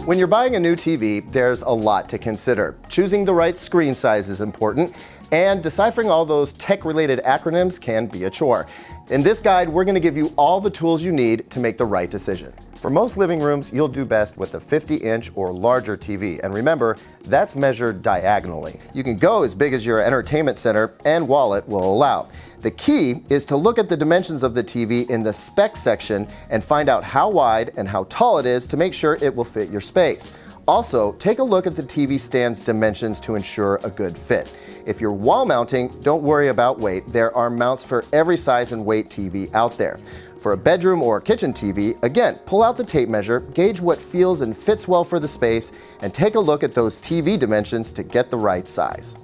When you're buying a new TV, there's a lot to consider. Choosing the right screen size is important, and deciphering all those tech-related acronyms can be a chore. In this guide, we're going to give you all the tools you need to make the right decision. For most living rooms, you'll do best with a 50-inch or larger TV, and remember, that's measured diagonally. You can go as big as your entertainment center and wallet will allow. The key is to look at the dimensions of the TV in the specs section and find out how wide and how tall it is to make sure it will fit your space. Also, take a look at the TV stand's dimensions to ensure a good fit. If you're wall mounting, don't worry about weight. There are mounts for every size and weight TV out there. For a bedroom or kitchen TV, again, pull out the tape measure, gauge what feels and fits well for the space, and take a look at those TV dimensions to get the right size.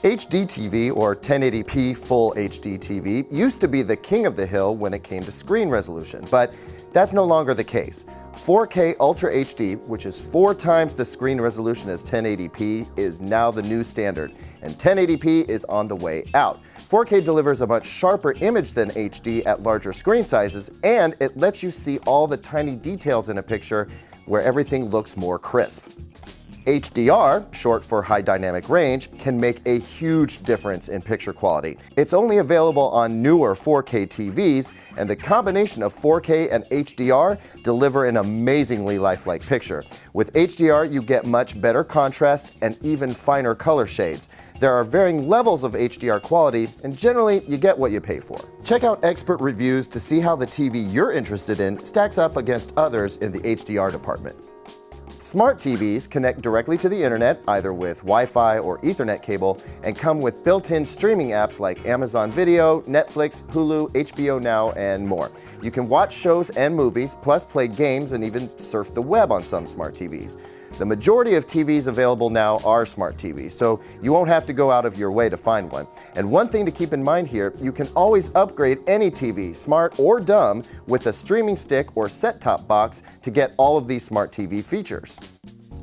HDTV, or 1080p Full HD TV, used to be the king of the hill when it came to screen resolution, but that's no longer the case. 4K Ultra HD, which is 4 times the screen resolution as 1080p, is now the new standard, and 1080p is on the way out. 4K delivers a much sharper image than HD at larger screen sizes, and it lets you see all the tiny details in a picture where everything looks more crisp. HDR, short for high dynamic range, can make a huge difference in picture quality. It's only available on newer 4K TVs, and the combination of 4K and HDR deliver an amazingly lifelike picture. With HDR, you get much better contrast and even finer color shades. There are varying levels of HDR quality, and generally, you get what you pay for. Check out expert reviews to see how the TV you're interested in stacks up against others in the HDR department. Smart TVs connect directly to the internet, either with Wi-Fi or Ethernet cable, and come with built-in streaming apps like Amazon Video, Netflix, Hulu, HBO Now, and more. You can watch shows and movies, plus play games and even surf the web on some smart TVs. The majority of TVs available now are smart TVs, so you won't have to go out of your way to find one. And one thing to keep in mind here, you can always upgrade any TV, smart or dumb, with a streaming stick or set-top box to get all of these smart TV features.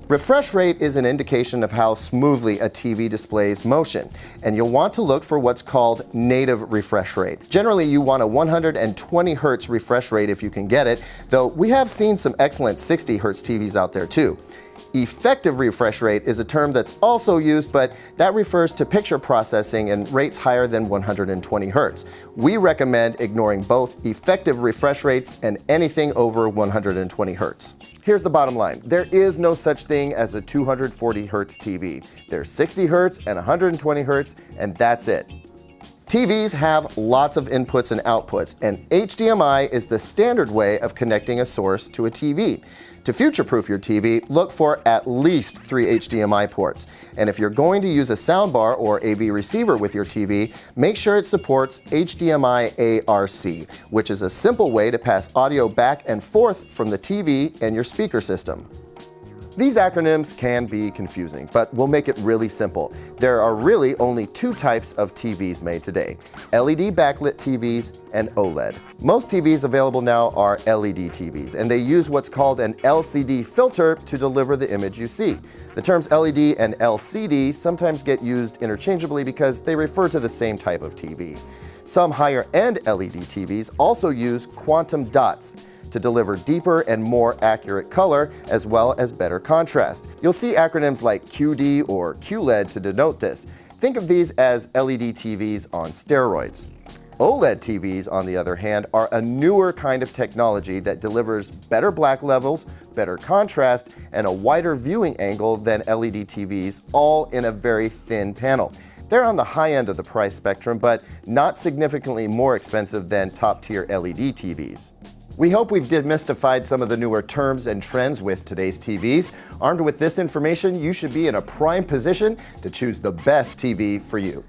Refresh rate is an indication of how smoothly a TV displays motion, and you'll want to look for what's called native refresh rate. Generally, you want a 120 Hz refresh rate if you can get it, though we have seen some excellent 60 Hz TVs out there too. Effective refresh rate is a term that's also used, but that refers to picture processing and rates higher than 120 Hz. We recommend ignoring both effective refresh rates and anything over 120 Hz. Here's the bottom line. There is no such thing as a 240 Hz TV. There's 60 Hz and 120 Hz, and that's it. TVs have lots of inputs and outputs, and HDMI is the standard way of connecting a source to a TV. To future-proof your TV, look for at least 3 HDMI ports. And if you're going to use a soundbar or AV receiver with your TV, make sure it supports HDMI ARC, which is a simple way to pass audio back and forth from the TV and your speaker system. These acronyms can be confusing, but we'll make it really simple. There are really only 2 types of TVs made today: LED backlit TVs and OLED. Most TVs available now are LED TVs, and they use what's called an LCD filter to deliver the image you see. The terms LED and LCD sometimes get used interchangeably because they refer to the same type of TV. Some higher-end LED TVs also use quantum dots to deliver deeper and more accurate color, as well as better contrast. You'll see acronyms like QD or QLED to denote this. Think of these as LED TVs on steroids. OLED TVs, on the other hand, are a newer kind of technology that delivers better black levels, better contrast, and a wider viewing angle than LED TVs, all in a very thin panel. They're on the high end of the price spectrum, but not significantly more expensive than top-tier LED TVs. We hope we've demystified some of the newer terms and trends with today's TVs. Armed with this information, you should be in a prime position to choose the best TV for you.